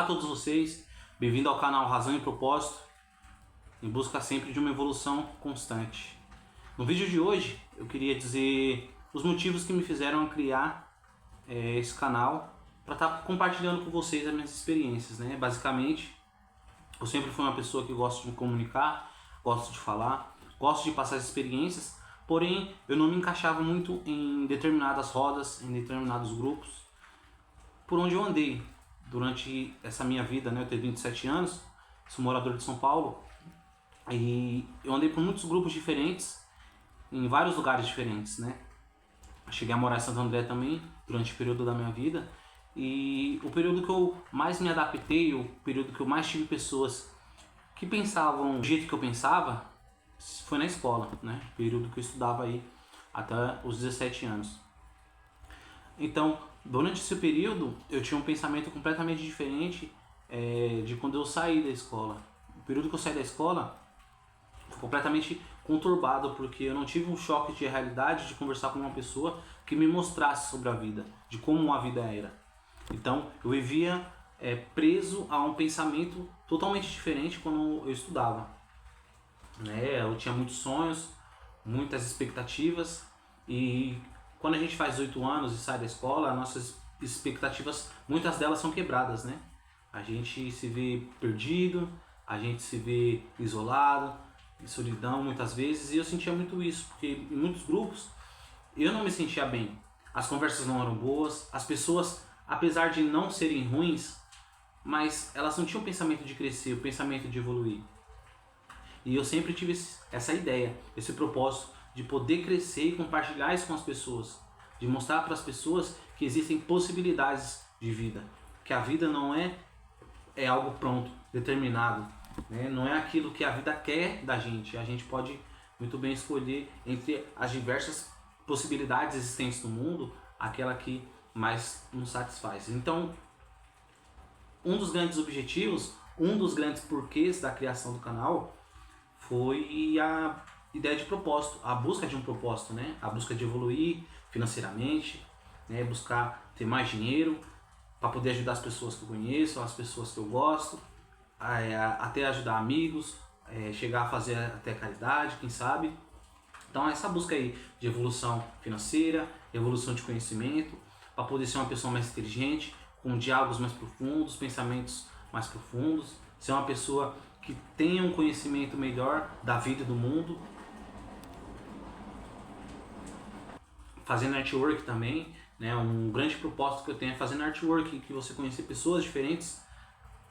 Olá a todos vocês, bem-vindo ao canal Razão e Propósito, em busca sempre de uma evolução constante. No vídeo de hoje eu queria dizer os motivos que me fizeram criar esse canal para estar compartilhando com vocês as minhas experiências, né? Basicamente, eu sempre fui uma pessoa que gosta de me comunicar, gosto de falar, gosto de passar as experiências, porém eu não me encaixava muito em determinadas rodas, em determinados grupos, por onde eu andei durante essa minha vida, né? Eu tenho 27 anos, sou morador de São Paulo e eu andei por muitos grupos diferentes, em vários lugares diferentes, né? Cheguei a morar em Santo André também, durante o período da minha vida, e o período que eu mais me adaptei, o período que eu mais tive pessoas que pensavam do jeito que eu pensava, foi na escola, né? O período que eu estudava aí até os 17 anos. Então, durante esse período, eu tinha um pensamento completamente diferente de quando eu saí da escola. O período que eu saí da escola foi completamente conturbado, porque eu não tive um choque de realidade de conversar com uma pessoa que me mostrasse sobre a vida, de como a vida era. Então, eu vivia preso a um pensamento totalmente diferente quando eu estudava, né? Eu tinha muitos sonhos, muitas expectativas, e quando a gente faz 18 anos e sai da escola, nossas expectativas, muitas delas são quebradas, né? A gente se vê perdido, a gente se vê isolado, em solidão muitas vezes, e eu sentia muito isso, porque em muitos grupos eu não me sentia bem. As conversas não eram boas, as pessoas, apesar de não serem ruins, mas elas não tinham o pensamento de crescer, o pensamento de evoluir. E eu sempre tive essa ideia, esse propósito de poder crescer e compartilhar isso com as pessoas, de mostrar para as pessoas que existem possibilidades de vida, que a vida não é algo pronto, determinado, né? Não é aquilo que a vida quer da gente. A gente pode muito bem escolher entre as diversas possibilidades existentes no mundo, aquela que mais nos satisfaz. Então, um dos grandes objetivos, um dos grandes porquês da criação do canal foi a ideia de propósito, a busca de um propósito, né? A busca de evoluir financeiramente, né? Buscar ter mais dinheiro para poder ajudar as pessoas que eu conheço, as pessoas que eu gosto, até ajudar amigos, chegar a fazer até caridade, quem sabe. Então essa busca aí de evolução financeira, evolução de conhecimento, para poder ser uma pessoa mais inteligente, com diálogos mais profundos, pensamentos mais profundos, ser uma pessoa que tenha um conhecimento melhor da vida e do mundo, fazendo artwork também, né? Um grande propósito que eu tenho é fazendo artwork, que você conhecer pessoas diferentes,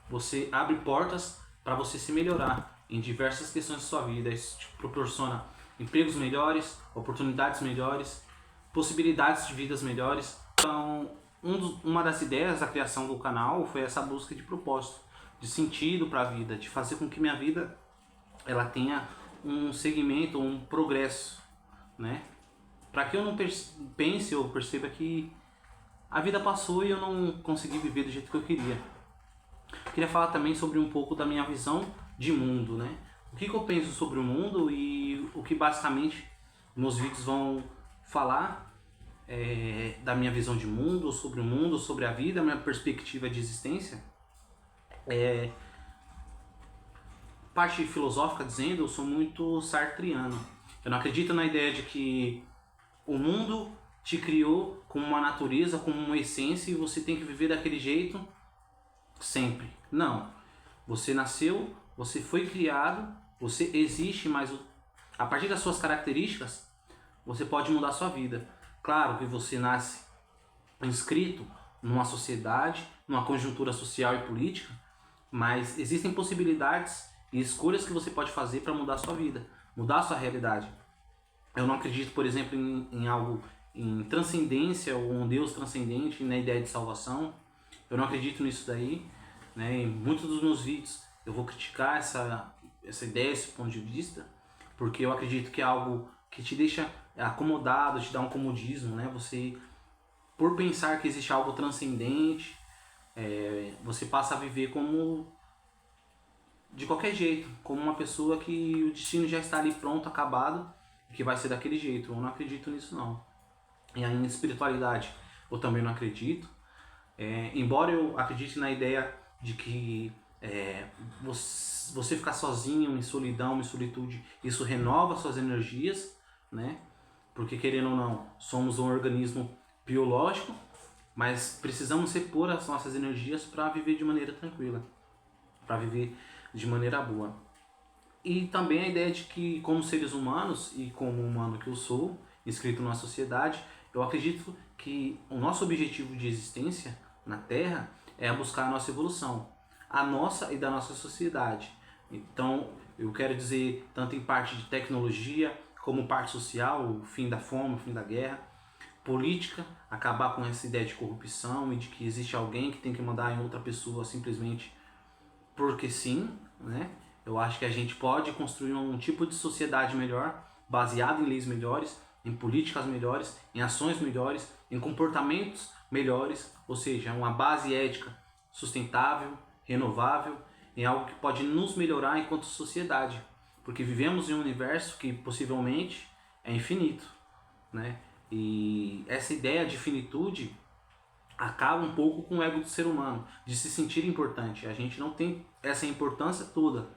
você abre portas para você se melhorar em diversas questões da sua vida. Isso te proporciona empregos melhores, oportunidades melhores, possibilidades de vidas melhores. Então, uma das ideias da criação do canal foi essa busca de propósito, de sentido para a vida, de fazer com que minha vida ela tenha um segmento, um progresso, né? Para que eu não pense ou perceba que a vida passou e eu não consegui viver do jeito que eu queria. Eu queria falar também sobre um pouco da minha visão de mundo, né? O que eu penso sobre o mundo e o que basicamente meus vídeos vão falar da minha visão de mundo, sobre a vida, a minha perspectiva de existência. Parte filosófica dizendo, eu sou muito sartriano. Eu não acredito na ideia de que o mundo te criou como uma natureza, como uma essência, e você tem que viver daquele jeito sempre. Não. Você nasceu, você foi criado, você existe, mas a partir das suas características, você pode mudar a sua vida. Claro que você nasce inscrito numa sociedade, numa conjuntura social e política, mas existem possibilidades e escolhas que você pode fazer para mudar a sua vida, mudar a sua realidade. Eu não acredito, por exemplo, em algo, em transcendência ou um Deus transcendente, na ideia de salvação. Eu não acredito nisso daí, né? Em muitos dos meus vídeos eu vou criticar essa ideia, esse ponto de vista, porque eu acredito que é algo que te deixa acomodado, te dá um comodismo, né? Você, por pensar que existe algo transcendente, você passa a viver como de qualquer jeito, como uma pessoa que o destino já está ali pronto, acabado, que vai ser daquele jeito. Eu não acredito nisso, não. E aí, em espiritualidade eu também não acredito, embora eu acredite na ideia de que você ficar sozinho, em solidão, em solitude, isso renova suas energias, né? Porque querendo ou não, somos um organismo biológico, mas precisamos repor as nossas energias para viver de maneira tranquila, para viver de maneira boa. E também a ideia de que, como seres humanos, e como humano que eu sou, inscrito na sociedade, eu acredito que o nosso objetivo de existência na Terra é buscar a nossa evolução, a nossa e da nossa sociedade. Então, eu quero dizer, tanto em parte de tecnologia, como parte social, o fim da fome, o fim da guerra, política, acabar com essa ideia de corrupção e de que existe alguém que tem que mandar em outra pessoa simplesmente porque sim, né? Eu acho que a gente pode construir um tipo de sociedade melhor, baseado em leis melhores, em políticas melhores, em ações melhores, em comportamentos melhores, ou seja, uma base ética sustentável, renovável, em algo que pode nos melhorar enquanto sociedade, porque vivemos em um universo que possivelmente é infinito, né? E essa ideia de finitude acaba um pouco com o ego do ser humano, de se sentir importante. A gente não tem essa importância toda,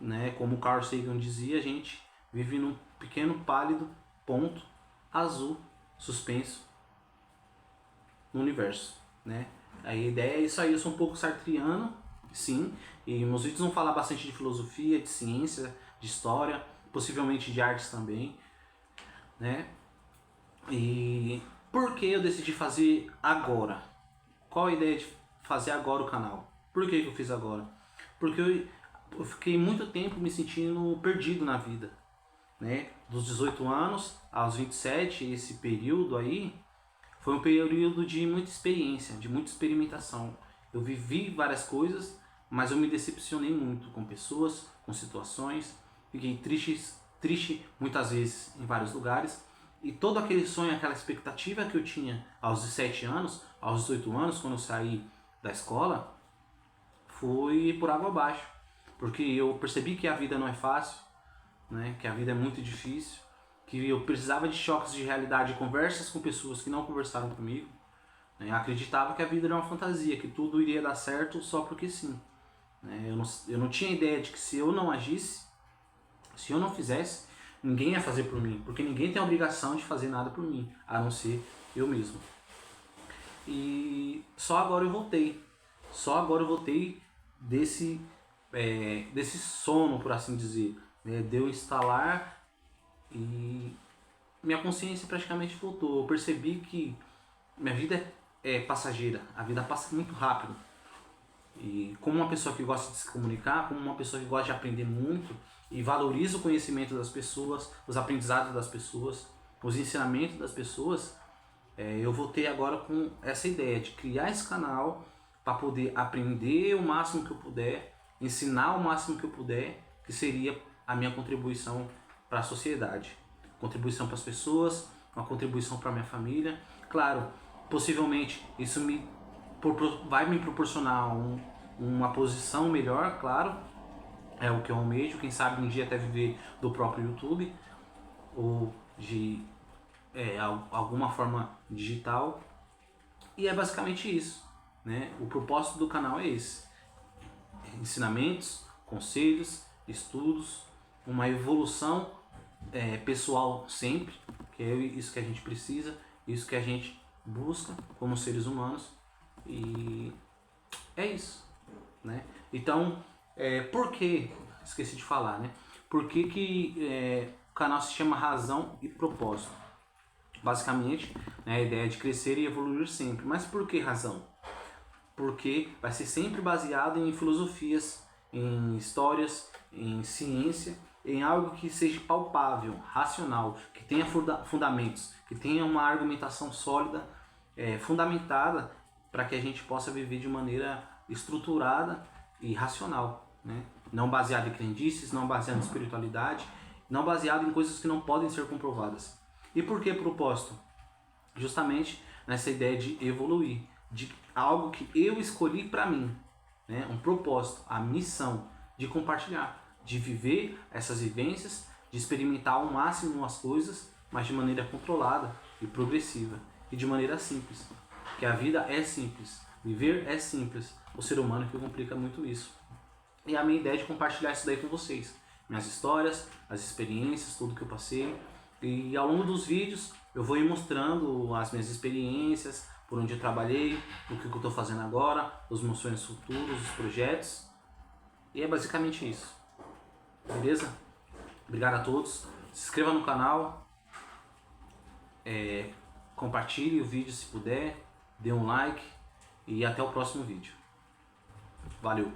né? Como Carl Sagan dizia, a gente vive num pequeno pálido ponto azul suspenso no universo, né? A ideia é isso aí. Eu sou um pouco sartriano, sim, e meus vídeos vão falar bastante de filosofia, de ciência, de história, possivelmente de artes também, né? E por que eu decidi fazer agora? Qual a ideia de fazer agora o canal? Por que eu fiz agora? Porque eu fiquei muito tempo me sentindo perdido na vida, né? Dos 18 anos aos 27, esse período aí foi um período de muita experiência, de muita experimentação. Eu vivi várias coisas, mas eu me decepcionei muito com pessoas, com situações, fiquei triste muitas vezes em vários lugares. E todo aquele sonho, aquela expectativa que eu tinha aos 17 anos, aos 18 anos, quando eu saí da escola, foi por água abaixo. Porque eu percebi que a vida não é fácil, né? Que a vida é muito difícil, que eu precisava de choques de realidade, conversas com pessoas que não conversaram comigo, né? Eu acreditava que a vida era uma fantasia, que tudo iria dar certo só porque sim, né? Eu não tinha ideia de que se eu não agisse, se eu não fizesse, ninguém ia fazer por mim, porque ninguém tem a obrigação de fazer nada por mim, a não ser eu mesmo. E só agora eu voltei. Só agora eu voltei desse sono, por assim dizer, né? De eu instalar e minha consciência praticamente voltou. Eu percebi que minha vida é passageira, a vida passa muito rápido. E como uma pessoa que gosta de se comunicar, como uma pessoa que gosta de aprender muito e valoriza o conhecimento das pessoas, os aprendizados das pessoas, os ensinamentos das pessoas, eu voltei agora com essa ideia de criar esse canal para poder aprender o máximo que eu puder, ensinar o máximo que eu puder, que seria a minha contribuição para a sociedade. Contribuição para as pessoas, uma contribuição para a minha família. Claro, possivelmente isso vai me proporcionar uma posição melhor, claro, é o que eu almejo, quem sabe um dia até viver do próprio YouTube, ou de alguma forma digital. E é basicamente isso, né? O propósito do canal é esse: ensinamentos, conselhos, estudos, uma evolução pessoal sempre, que é isso que a gente precisa, isso que a gente busca como seres humanos. E é isso, né? Então, por que, esqueci de falar, né? Por que o canal se chama Razão e Propósito? Basicamente, né, a ideia é de crescer e evoluir sempre. Mas por que razão? Porque vai ser sempre baseado em filosofias, em histórias, em ciência, em algo que seja palpável, racional, que tenha fundamentos, que tenha uma argumentação sólida, fundamentada, para que a gente possa viver de maneira estruturada e racional, né? Não baseado em crendices, não baseado em espiritualidade, não baseado em coisas que não podem ser comprovadas. E por que propósito? Justamente nessa ideia de evoluir, de algo que eu escolhi para mim, né? Um propósito, a missão de compartilhar, de viver essas vivências, de experimentar ao máximo as coisas, mas de maneira controlada e progressiva e de maneira simples. Porque a vida é simples, Viver é simples, o ser humano que complica muito isso. E a minha ideia é de compartilhar isso daí com vocês. Minhas histórias, as experiências, tudo que eu passei. E ao longo dos vídeos eu vou ir mostrando as minhas experiências, por onde eu trabalhei, o que eu estou fazendo agora, os meus sonhos futuros, os projetos. E é basicamente isso. Beleza? Obrigado a todos. Se inscreva no canal. Compartilhe o vídeo se puder. Dê um like. E até o próximo vídeo. Valeu!